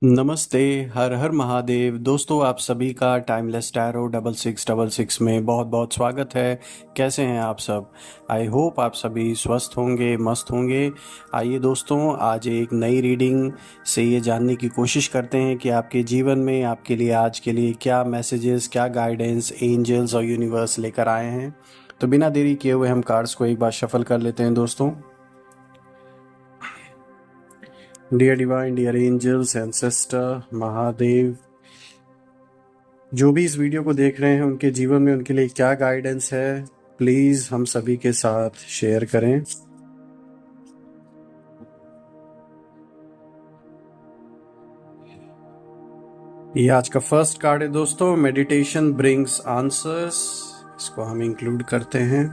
नमस्ते। हर हर महादेव। दोस्तों, आप सभी का टाइमलेस टैरो 6666 में बहुत बहुत स्वागत है। कैसे हैं आप सब? आई होप आप सभी स्वस्थ होंगे, मस्त होंगे। आइए दोस्तों, आज एक नई रीडिंग से ये जानने की कोशिश करते हैं कि आपके जीवन में आपके लिए आज के लिए क्या मैसेजेस, क्या गाइडेंस एंजल्स और यूनिवर्स लेकर आए हैं। तो बिना देरी किए हुए हम कार्ड्स को एक बार शफल कर लेते हैं दोस्तों। Dear divine, dear angels, ancestor, Mahadev, जो भी इस वीडियो को देख रहे हैं उनके जीवन में उनके लिए क्या गाइडेंस है, प्लीज हम सभी के साथ शेयर करें। ये आज का फर्स्ट कार्ड है दोस्तों, मेडिटेशन ब्रिंग्स आंसर्स। इसको हम इंक्लूड करते हैं।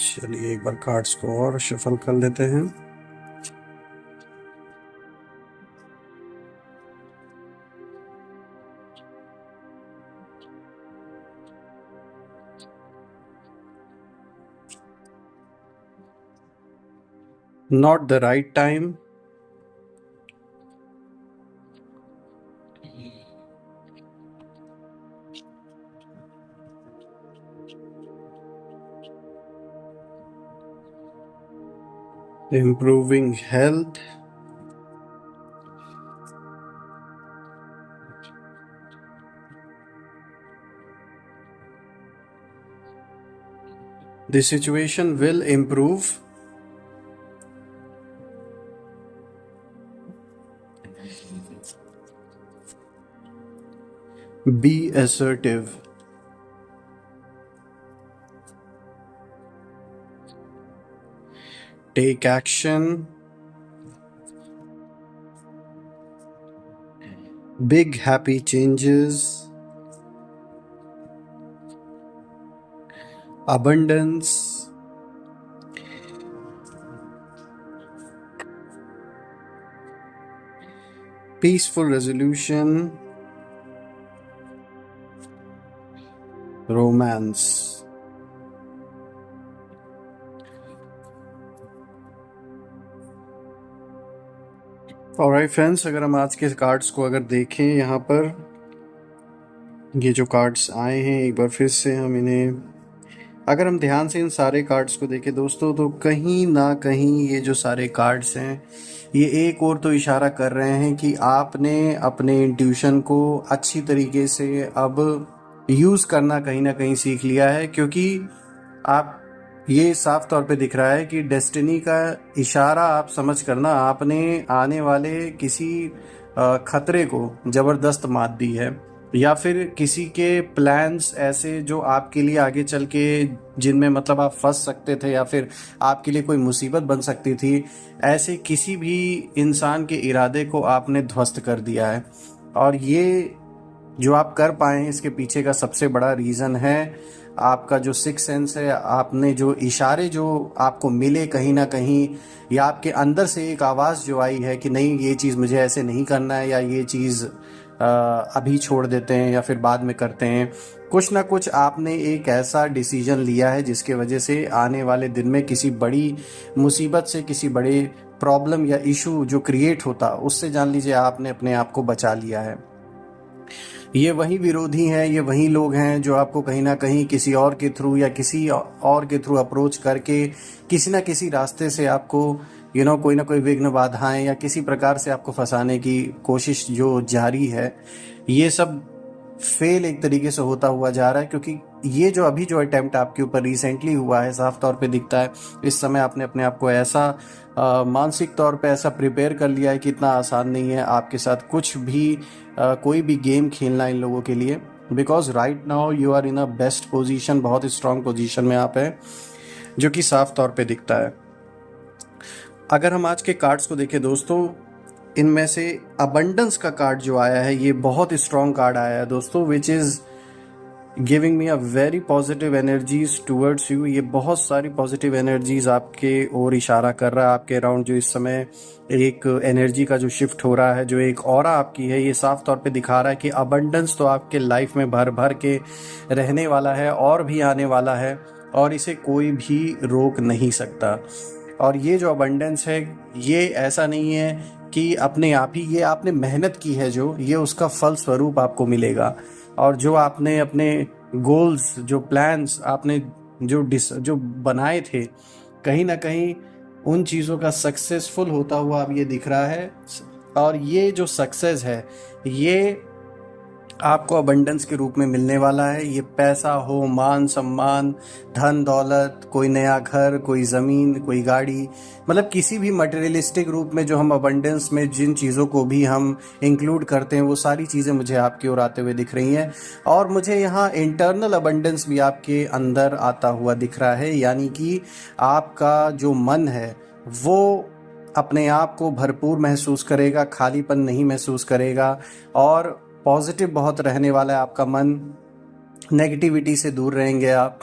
चलिए एक बार कार्ड्स को और शफल कर लेते हैं। Not the right time, improving health, the situation will improve, be assertive, take action, big happy changes, abundance, peaceful resolution, romance। Alright friends, अगर हम आज के कार्ड्स को अगर देखें, यहाँ पर ये जो कार्ड्स आए हैं एक बार फिर से हम इन्हें अगर हम ध्यान से इन सारे कार्ड्स को देखें दोस्तों, तो कहीं ना कहीं ये जो सारे कार्ड्स हैं ये एक और तो इशारा कर रहे हैं कि आपने अपने इंट्यूशन को अच्छी तरीके से अब यूज़ करना कहीं ना कहीं सीख लिया है, क्योंकि आप ये साफ तौर पे दिख रहा है कि डेस्टिनी का इशारा आप समझ करना आपने आने वाले किसी खतरे को ज़बरदस्त मात दी है, या फिर किसी के प्लान्स ऐसे जो आपके लिए आगे चल के जिनमें मतलब आप फंस सकते थे या फिर आपके लिए कोई मुसीबत बन सकती थी, ऐसे किसी भी इंसान के इरादे को आपने ध्वस्त कर दिया है। और ये जो आप कर पाए हैं इसके पीछे का सबसे बड़ा रीज़न है आपका जो सिक्स सेंस है। आपने जो इशारे जो आपको मिले कहीं ना कहीं, या आपके अंदर से एक आवाज़ जो आई है कि नहीं ये चीज़ मुझे ऐसे नहीं करना है, या ये चीज़ अभी छोड़ देते हैं या फिर बाद में करते हैं। कुछ ना कुछ आपने एक ऐसा डिसीजन लिया है जिसके वजह से आने वाले दिन में किसी बड़ी मुसीबत से, किसी बड़े प्रॉब्लम या इशू जो क्रिएट होता, उससे जान लीजिए आपने अपने आप को बचा लिया है। ये वही विरोधी हैं, ये वही लोग हैं जो आपको कहीं ना कहीं किसी और के थ्रू या किसी और के थ्रू अप्रोच करके किसी ना किसी रास्ते से आपको कोई ना कोई विघ्न बाधाएं या किसी प्रकार से आपको फंसाने की कोशिश जो जारी है, ये सब फेल एक तरीके से होता हुआ जा रहा है। क्योंकि ये जो अभी जो अटेम्प्ट आपके ऊपर रिसेंटली हुआ है, साफ तौर पे दिखता है इस समय आपने अपने आप को ऐसा मानसिक तौर पे ऐसा प्रिपेयर कर लिया है कि इतना आसान नहीं है आपके साथ कुछ भी कोई भी गेम खेलना इन लोगों के लिए। Because right now you are in a best position, बहुत स्ट्रांग पोजीशन में आप हैं, जो कि साफ तौर पे दिखता है। अगर हम आज के कार्ड्स को देखें दोस्तों, इनमें से अबंडेंस का कार्ड जो आया है ये बहुत स्ट्रॉन्ग कार्ड आया है दोस्तों, which is giving me a very positive energies towards you. ये बहुत सारी पॉजिटिव एनर्जीज आपके ओर इशारा कर रहा है। आपके अराउंड जो इस समय एक एनर्जी का जो शिफ्ट हो रहा है, जो एक ऑरा आपकी है, ये साफ तौर पे दिखा रहा है कि अबंडेंस तो आपके लाइफ में भर भर के रहने वाला है और भी आने वाला है, और इसे कोई भी रोक नहीं सकता। और ये जो अबंडेंस है ये ऐसा नहीं है कि अपने आप ही ये आपने मेहनत की है जो, ये उसका फल स्वरूप आपको मिलेगा। और जो आपने अपने गोल्स, जो प्लान्स आपने जो बनाए थे, कहीं ना कहीं उन चीज़ों का सक्सेसफुल होता हुआ अब ये दिख रहा है। और ये जो सक्सेस है ये आपको अबंडेंस के रूप में मिलने वाला है। ये पैसा हो, मान सम्मान, धन दौलत, कोई नया घर, कोई ज़मीन, कोई गाड़ी, मतलब किसी भी मटेरियलिस्टिक रूप में जो हम अबंडेंस में जिन चीज़ों को भी हम इंक्लूड करते हैं, वो सारी चीज़ें मुझे आपकी ओर आते हुए दिख रही हैं। और मुझे यहाँ इंटरनल अबंडेंस भी आपके अंदर आता हुआ दिख रहा है, यानी कि आपका जो मन है वो अपने आप को भरपूर महसूस करेगा, खालीपन नहीं महसूस करेगा। और पॉजिटिव बहुत रहने वाला है आपका मन, नेगेटिविटी से दूर रहेंगे आप।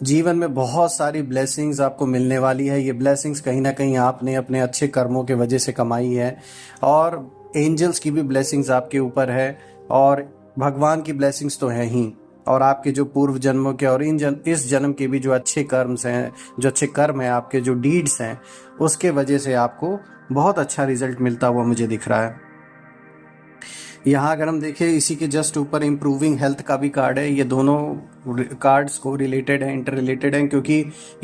जीवन में बहुत सारी ब्लेसिंग्स आपको मिलने वाली है। ये ब्लेसिंग्स कहीं ना कहीं आपने अपने अच्छे कर्मों के वजह से कमाई है, और एंजल्स की भी ब्लेसिंग्स आपके ऊपर है, और भगवान की ब्लेसिंग्स तो हैं ही, और आपके जो पूर्व जन्मों के और इस जन्म के भी जो अच्छे कर्म्स हैं, जो अच्छे कर्म हैं, आपके जो डीड्स हैं, उसके वजह से आपको बहुत अच्छा रिजल्ट मिलता हुआ मुझे दिख रहा है। यहाँ अगर हम देखें, इसी के जस्ट ऊपर इम्प्रूविंग हेल्थ का भी कार्ड है। ये दोनों कार्ड्स को रिलेटेड है, इंटर रिलेटेड हैं, क्योंकि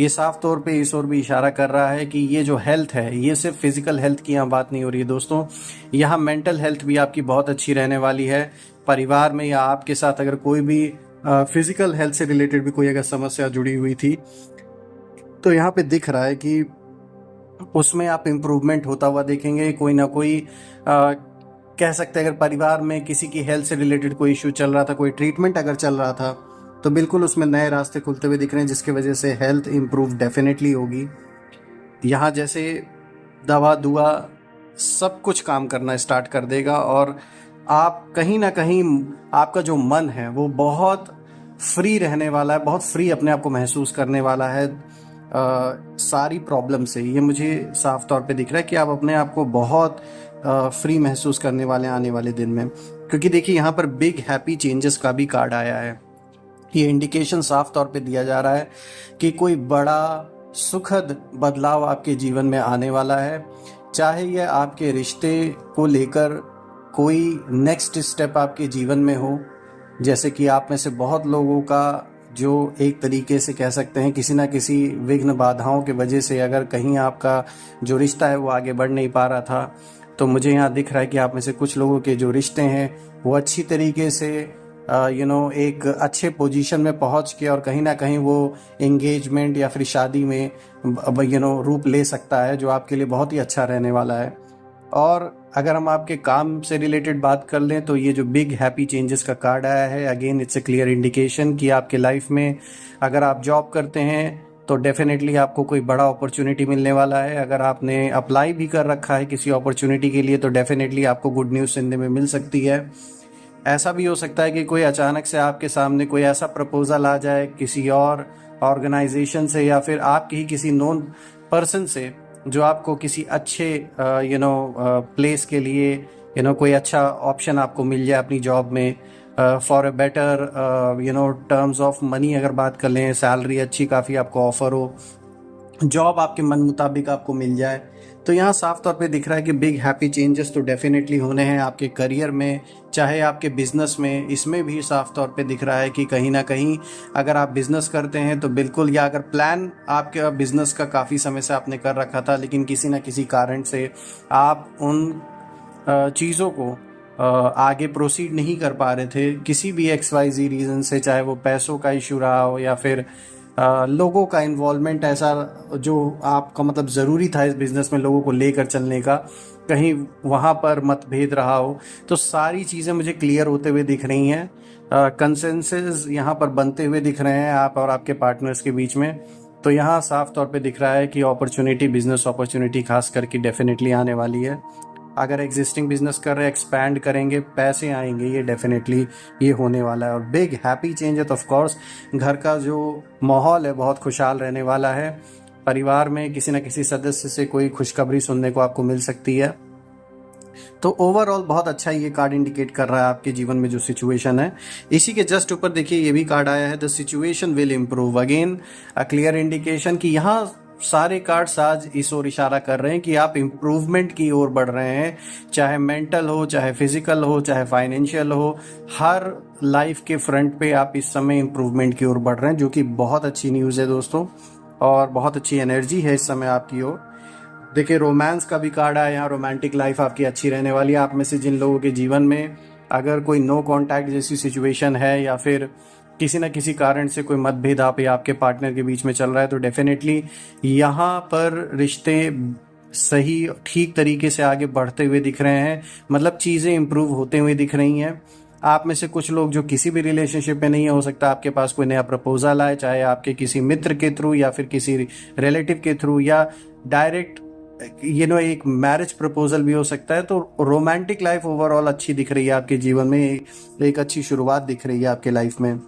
ये साफ तौर पे इस ओर भी इशारा कर रहा है कि ये जो हेल्थ है, ये सिर्फ फिजिकल हेल्थ की यहाँ बात नहीं हो रही है दोस्तों, यहाँ मेंटल हेल्थ भी आपकी बहुत अच्छी रहने वाली है। परिवार में या आपके साथ अगर कोई भी फिजिकल हेल्थ से रिलेटेड भी कोई अगर समस्या जुड़ी हुई थी, तो यहाँ पे दिख रहा है कि उसमें आप इम्प्रूवमेंट होता हुआ देखेंगे। कोई ना कोई कह सकते हैं, अगर परिवार में किसी की हेल्थ से रिलेटेड कोई इशू चल रहा था, कोई ट्रीटमेंट अगर चल रहा था, तो बिल्कुल उसमें नए रास्ते खुलते हुए दिख रहे हैं, जिसकी वजह से हेल्थ इम्प्रूव डेफिनेटली होगी। यहाँ जैसे दवा दुआ सब कुछ काम करना स्टार्ट कर देगा, और आप कहीं ना कहीं आपका जो मन है वो बहुत फ्री रहने वाला है, बहुत फ्री अपने आप को महसूस करने वाला है सारी प्रॉब्लम से। ये मुझे साफ तौर पे दिख रहा है कि आप अपने आप को बहुत फ्री महसूस करने वाले हैं आने वाले दिन में। क्योंकि देखिए यहाँ पर बिग हैप्पी चेंजेस का भी कार्ड आया है। ये इंडिकेशन साफ तौर पे दिया जा रहा है कि कोई बड़ा सुखद बदलाव आपके जीवन में आने वाला है। चाहे यह आपके रिश्ते को लेकर कोई नेक्स्ट स्टेप आपके जीवन में हो, जैसे कि आप में से बहुत लोगों का जो एक तरीके से कह सकते हैं किसी ना किसी विघ्न बाधाओं के वजह से अगर कहीं आपका जो रिश्ता है वो आगे बढ़ नहीं पा रहा था, तो मुझे यहाँ दिख रहा है कि आप में से कुछ लोगों के जो रिश्ते हैं वो अच्छी तरीके से एक अच्छे पोजीशन में पहुँच के और कहीं ना कहीं वो एंगेजमेंट या फिर शादी में रूप ले सकता है, जो आपके लिए बहुत ही अच्छा रहने वाला है। और अगर हम आपके काम से रिलेटेड बात कर लें, तो ये जो बिग हैप्पी चेंजेस का कार्ड आया है, again it's a clear indication कि आपके लाइफ में अगर आप जॉब करते हैं तो डेफिनेटली आपको कोई बड़ा अपॉर्चुनिटी मिलने वाला है। अगर आपने अप्लाई भी कर रखा है किसी अपॉर्चुनिटी के लिए, तो डेफिनेटली आपको गुड न्यूज़ सुनने में मिल सकती है। ऐसा भी हो सकता है कि कोई अचानक से आपके सामने कोई ऐसा प्रपोजल आ जाए किसी और ऑर्गेनाइजेशन से या फिर आपके ही किसी नोन पर्सन से, जो आपको किसी अच्छे प्लेस के लिए कोई अच्छा ऑप्शन आपको मिल जाए अपनी जॉब में, for a better terms of money अगर बात कर लें, सैलरी अच्छी काफ़ी आपको ऑफर हो, जॉब आपके मन मुताबिक आपको मिल जाए। तो यहाँ साफ तौर पे दिख रहा है कि बिग हैप्पी चेंजेस तो डेफिनेटली होने हैं आपके करियर में, चाहे आपके बिजनेस में। इसमें भी साफ तौर पे दिख रहा है कि कहीं ना कहीं अगर आप बिजनेस करते हैं तो बिल्कुल, या अगर प्लान आपके बिजनेस का काफ़ी समय से आपने कर रखा था लेकिन किसी ना किसी कारण से आप उन चीज़ों को आगे प्रोसीड नहीं कर पा रहे थे किसी भी XYZ रीज़न से, चाहे वो पैसों का इशू रहा हो या फिर लोगों का इन्वॉल्वमेंट ऐसा जो आपका मतलब ज़रूरी था इस बिज़नेस में लोगों को लेकर चलने का, कहीं वहाँ पर मतभेद रहा हो, तो सारी चीज़ें मुझे क्लियर होते हुए दिख रही हैं। कंसेंसस यहाँ पर बनते हुए दिख रहे हैं आप और आपके पार्टनर्स के बीच में। तो यहाँ साफ तौर पे दिख रहा है कि अपॉर्चुनिटी, बिजनेस अपॉर्चुनिटी खास करके डेफिनेटली आने वाली है। अगर एग्जिस्टिंग बिजनेस कर रहे हैं, एक्सपैंड करेंगे, पैसे आएंगे, ये डेफिनेटली ये होने वाला है। और बिग हैप्पी चेंज है तो ऑफ कोर्स घर का जो माहौल है बहुत खुशहाल रहने वाला है। परिवार में किसी न किसी सदस्य से कोई खुशखबरी सुनने को आपको मिल सकती है। तो ओवरऑल बहुत अच्छा ये कार्ड इंडिकेट कर रहा है आपके जीवन में जो सिचुएशन है। इसी के जस्ट ऊपर देखिए ये भी कार्ड आया है, the situation will improve. Again a clear indication कि यहाँ सारे कार्ड्स आज इस ओर इशारा कर रहे हैं कि आप इम्प्रूवमेंट की ओर बढ़ रहे हैं, चाहे मेंटल हो, चाहे फिजिकल हो, चाहे फाइनेंशियल हो, हर लाइफ के फ्रंट पे आप इस समय इम्प्रूवमेंट की ओर बढ़ रहे हैं, जो कि बहुत अच्छी न्यूज़ है दोस्तों, और बहुत अच्छी एनर्जी है इस समय आपकी ओर। देखिए रोमांस का भी कार्ड आया यहाँ, रोमांटिक लाइफ आपकी अच्छी रहने वाली है। आप में से जिन लोगों के जीवन में अगर कोई नो कांटेक्ट जैसी सिचुएशन है या फिर किसी न किसी कारण से कोई मतभेद आप या आपके पार्टनर के बीच में चल रहा है, तो डेफिनेटली यहाँ पर रिश्ते सही ठीक तरीके से आगे बढ़ते हुए दिख रहे हैं, मतलब चीज़ें इम्प्रूव होते हुए दिख रही हैं। आप में से कुछ लोग जो किसी भी रिलेशनशिप में नहीं है, हो सकता है आपके पास कोई नया प्रपोजल आए, चाहे आपके किसी मित्र के थ्रू या फिर किसी रिलेटिव के थ्रू या डायरेक्ट एक मैरिज प्रपोजल भी हो सकता है। तो रोमांटिक लाइफ ओवरऑल अच्छी दिख रही है आपके जीवन में, एक अच्छी शुरुआत दिख रही है आपके लाइफ में।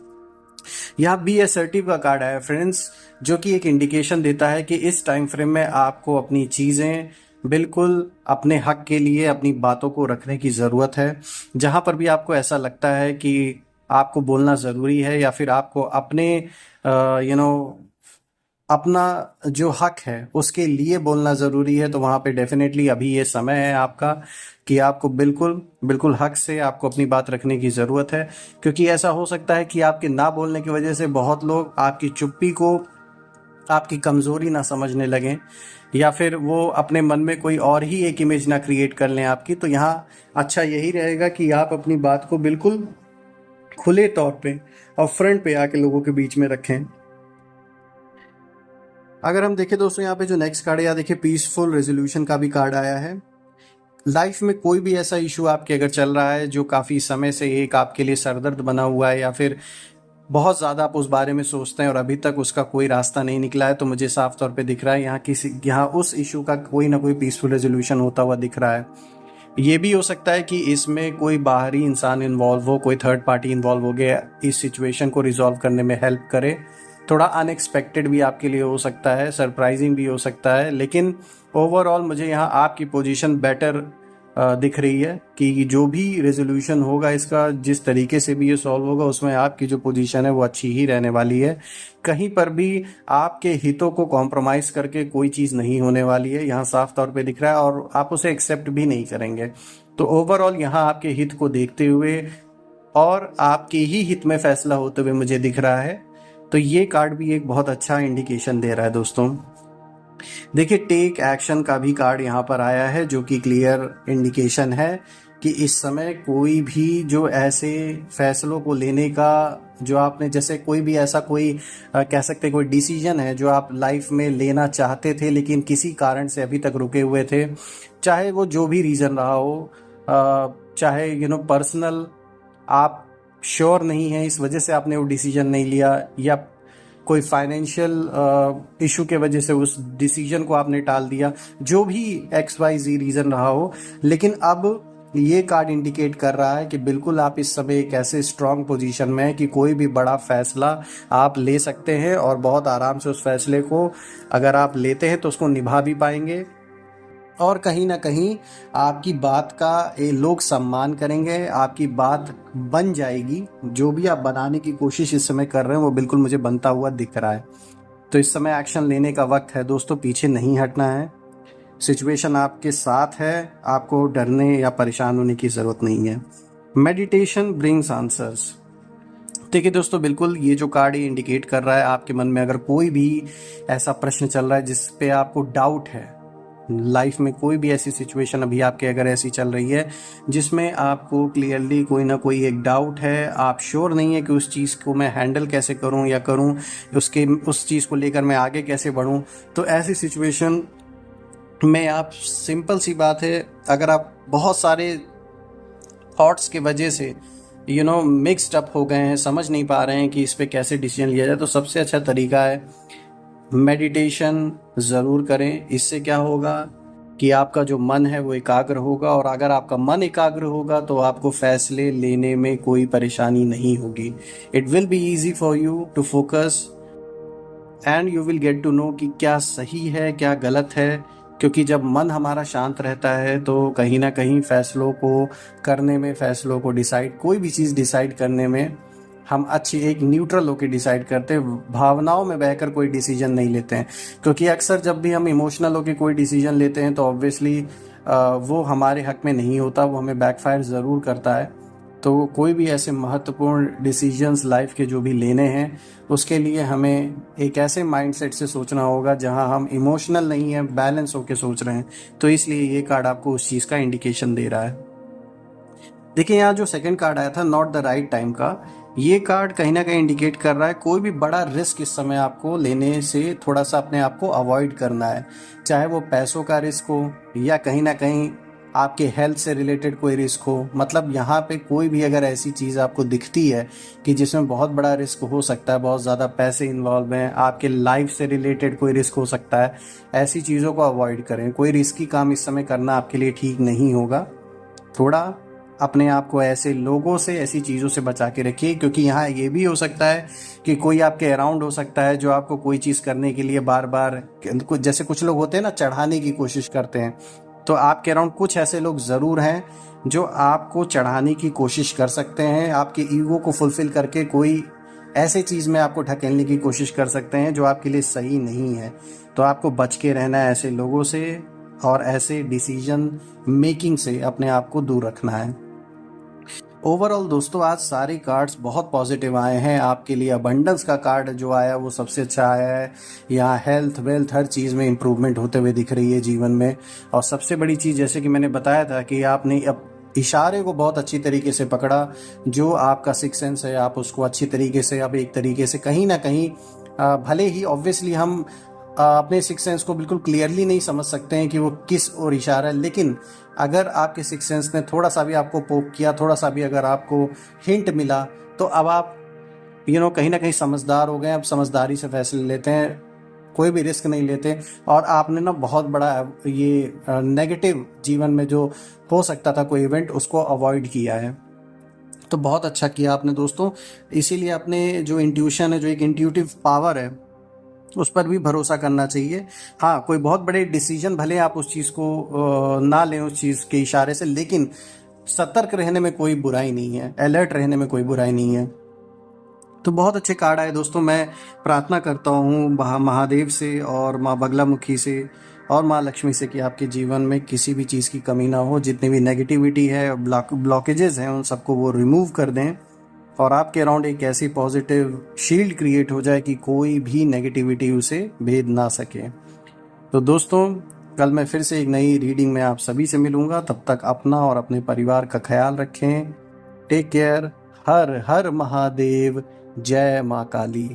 यहाँ बी असर्टिव का कार्ड है फ्रेंड्स, जो कि एक इंडिकेशन देता है कि इस टाइम फ्रेम में आपको अपनी चीज़ें बिल्कुल अपने हक के लिए अपनी बातों को रखने की ज़रूरत है। जहाँ पर भी आपको ऐसा लगता है कि आपको बोलना ज़रूरी है या फिर आपको अपने अपना जो हक है उसके लिए बोलना ज़रूरी है, तो वहाँ पे डेफिनेटली अभी ये समय है आपका कि आपको बिल्कुल बिल्कुल हक से आपको अपनी बात रखने की ज़रूरत है। क्योंकि ऐसा हो सकता है कि आपके ना बोलने की वजह से बहुत लोग आपकी चुप्पी को आपकी कमज़ोरी ना समझने लगें, या फिर वो अपने मन में कोई और ही एक इमेज ना क्रिएट कर लें आपकी। तो यहाँ अच्छा यही रहेगा कि आप अपनी बात को बिल्कुल खुले तौर पे और फ्रंट पे आके लोगों के बीच में रखें। अगर हम देखें दोस्तों यहाँ पे जो नेक्स्ट कार्ड है, यहाँ देखिए पीसफुल रेजोल्यूशन का भी कार्ड आया है। लाइफ में कोई भी ऐसा इशू आपके अगर चल रहा है जो काफ़ी समय से एक आपके लिए सरदर्द बना हुआ है, या फिर बहुत ज़्यादा आप उस बारे में सोचते हैं और अभी तक उसका कोई रास्ता नहीं निकला है, तो मुझे साफ तौर पे दिख रहा है यहाँ उस इशू का कोई ना कोई पीसफुल रेजोल्यूशन होता हुआ दिख रहा है। ये भी हो सकता है कि इसमें कोई बाहरी इंसान इन्वॉल्व हो, कोई थर्ड पार्टी इन्वॉल्व हो गया, इस सिचुएशन को रिजॉल्व करने में हेल्प करे। थोड़ा अनएक्सपेक्टेड भी आपके लिए हो सकता है, सरप्राइजिंग भी हो सकता है, लेकिन ओवरऑल मुझे यहाँ आपकी पोजीशन बेटर दिख रही है कि जो भी रेजोल्यूशन होगा इसका, जिस तरीके से भी ये सॉल्व होगा, उसमें आपकी जो पोजीशन है वो अच्छी ही रहने वाली है। कहीं पर भी आपके हितों को कॉम्प्रोमाइज़ करके कोई चीज़ नहीं होने वाली है, यहाँ साफ तौर पे दिख रहा है, और आप उसे एक्सेप्ट भी नहीं करेंगे। तो ओवरऑल यहाँ आपके हित को देखते हुए और आपके ही हित में फैसला होते हुए मुझे दिख रहा है। तो ये कार्ड भी एक बहुत अच्छा इंडिकेशन दे रहा है दोस्तों। देखिए टेक एक्शन का भी कार्ड यहाँ पर आया है, जो कि क्लियर इंडिकेशन है कि इस समय कोई भी जो ऐसे फैसलों को लेने का जो आपने, जैसे कोई भी ऐसा कोई कह सकते कोई डिसीजन है जो आप लाइफ में लेना चाहते थे लेकिन किसी कारण से अभी तक रुके हुए थे, चाहे वो जो भी रीज़न रहा हो, चाहे पर्सनल आप श्योर नहीं है इस वजह से आपने वो डिसीजन नहीं लिया, या कोई फाइनेंशियल इशू के वजह से उस डिसीजन को आपने टाल दिया, जो भी XYZ रीज़न रहा हो, लेकिन अब ये कार्ड इंडिकेट कर रहा है कि बिल्कुल आप इस समय एक ऐसे स्ट्रॉन्ग पोजीशन में है कि कोई भी बड़ा फैसला आप ले सकते हैं, और बहुत आराम से उस फैसले को अगर आप लेते हैं तो उसको निभा भी पाएंगे, और कहीं ना कहीं आपकी बात का लोग सम्मान करेंगे, आपकी बात बन जाएगी। जो भी आप बनाने की कोशिश इस समय कर रहे हैं वो बिल्कुल मुझे बनता हुआ दिख रहा है। तो इस समय एक्शन लेने का वक्त है दोस्तों, पीछे नहीं हटना है। सिचुएशन आपके साथ है, आपको डरने या परेशान होने की ज़रूरत नहीं है। Meditation brings answers. देखिए दोस्तों, बिल्कुल ये जो कार्ड इंडिकेट कर रहा है आपके मन में अगर कोई भी ऐसा प्रश्न चल रहा है जिस पे आपको डाउट है, लाइफ में कोई भी ऐसी सिचुएशन अभी आपके अगर ऐसी चल रही है जिसमें आपको क्लियरली कोई ना कोई एक डाउट है, आप श्योर नहीं है कि उस चीज़ को मैं हैंडल कैसे करूं या करूं, उस चीज़ को लेकर मैं आगे कैसे बढ़ूं, तो ऐसी सिचुएशन में आप, सिंपल सी बात है, अगर आप बहुत सारे थॉट्स की वजह से मिक्सड अप हो गए हैं, समझ नहीं पा रहे हैं कि इस पे कैसे डिसीजन लिया जाए, तो सबसे अच्छा तरीका है मेडिटेशन ज़रूर करें। इससे क्या होगा कि आपका जो मन है वो एकाग्र होगा, और अगर आपका मन एकाग्र होगा तो आपको फैसले लेने में कोई परेशानी नहीं होगी। It will be easy for you to focus and you will get to know कि क्या सही है क्या गलत है, क्योंकि जब मन हमारा शांत रहता है तो कहीं ना कहीं फैसलों को करने में, फैसलों को डिसाइड, कोई भी चीज़ डिसाइड करने में हम अच्छी एक न्यूट्रल होकर डिसाइड करते हैं, भावनाओं में बहकर कोई डिसीजन नहीं लेते हैं। क्योंकि अक्सर जब भी हम इमोशनल होकर कोई डिसीजन लेते हैं तो ऑब्वियसली वो हमारे हक में नहीं होता, वो हमें बैकफायर ज़रूर करता है। तो कोई भी ऐसे महत्वपूर्ण डिसीजंस लाइफ के जो भी लेने हैं, उसके लिए हमें एक ऐसे माइंडसेट से सोचना होगा जहां हम इमोशनल नहीं है, बैलेंस होकर सोच रहे हैं। तो इसलिए ये कार्ड आपको उस चीज़ का इंडिकेशन दे रहा है। देखिए यहाँ जो सेकंड कार्ड आया था नॉट द राइट टाइम का, ये कार्ड कहीं ना कहीं इंडिकेट कर रहा है कोई भी बड़ा रिस्क इस समय आपको लेने से थोड़ा सा अपने आप को अवॉइड करना है। चाहे वो पैसों का रिस्क हो या कहीं ना कहीं आपके हेल्थ से रिलेटेड कोई रिस्क हो। मतलब यहाँ पे कोई भी अगर ऐसी चीज़ आपको दिखती है कि जिसमें बहुत बड़ा रिस्क हो सकता है, बहुत ज़्यादा पैसे इन्वॉल्व हैं, आपके लाइफ से रिलेटेड कोई रिस्क हो सकता है, ऐसी चीज़ों को अवॉइड करें। कोई रिस्की काम इस समय करना आपके लिए ठीक नहीं होगा। थोड़ा अपने आप को ऐसे लोगों से, ऐसी चीज़ों से बचा के रखिए। क्योंकि यहाँ ये भी हो सकता है कि कोई आपके अराउंड हो सकता है जो आपको कोई चीज़ करने के लिए बार बार, जैसे कुछ लोग होते हैं ना, चढ़ाने की कोशिश करते हैं। तो आपके अराउंड कुछ ऐसे लोग ज़रूर हैं जो आपको चढ़ाने की कोशिश कर सकते हैं, आपके ईगो को फुलफिल करके कोई ऐसे चीज़ में आपको ढकेलने की कोशिश कर सकते हैं जो आपके लिए सही नहीं है। तो आपको बच के रहना है ऐसे लोगों से, और ऐसे डिसीजन मेकिंग से अपने आप को दूर रखना है। ओवरऑल दोस्तों आज सारे कार्ड्स बहुत पॉजिटिव आए हैं आपके लिए। अबंडेंस का कार्ड जो आया वो सबसे अच्छा आया है। यहाँ हेल्थ वेल्थ हर चीज़ में इम्प्रूवमेंट होते हुए दिख रही है जीवन में। और सबसे बड़ी चीज़, जैसे कि मैंने बताया था कि आपने अब इशारे को बहुत अच्छी तरीके से पकड़ा। जो आपका सिक्स सेंस है आप उसको अच्छी तरीके से, अब एक तरीके से कहीं ना कहीं भले ही ऑब्वियसली हम अपने सिक्स सेंस को बिल्कुल क्लियरली नहीं समझ सकते हैं कि वो किस ओर इशारा है, लेकिन अगर आपके सिक्स सेंस ने थोड़ा सा भी आपको पोक किया, थोड़ा सा भी अगर आपको हिंट मिला, तो अब आप कहीं ना कहीं समझदार हो गए। अब समझदारी से फैसले लेते हैं, कोई भी रिस्क नहीं लेते। और आपने ना बहुत बड़ा ये नेगेटिव जीवन में जो हो सकता था कोई इवेंट, उसको अवॉइड किया है। तो बहुत अच्छा किया आपने दोस्तों। इसीलिए अपने जो इंट्यूशन है, जो एक इंट्यूटिव पावर है, उस पर भी भरोसा करना चाहिए। हाँ, कोई बहुत बड़े डिसीजन भले आप उस चीज़ को ना लें उस चीज़ के इशारे से, लेकिन सतर्क रहने में कोई बुराई नहीं है, अलर्ट रहने में कोई बुराई नहीं है। तो बहुत अच्छे कार्ड आए दोस्तों। मैं प्रार्थना करता हूँ महादेव से और माँ बगलामुखी से और माँ लक्ष्मी से कि आपके जीवन में किसी भी चीज़ की कमी ना हो। जितनी भी नेगेटिविटी है, ब्लॉकेजेस हैं, उन सबको वो रिमूव कर दें और आपके अराउंड एक ऐसी पॉजिटिव शील्ड क्रिएट हो जाए कि कोई भी नेगेटिविटी उसे भेद ना सके। तो दोस्तों कल मैं फिर से एक नई रीडिंग में आप सभी से मिलूंगा। तब तक अपना और अपने परिवार का ख्याल रखें। Take care. हर हर महादेव। जय माँ काली।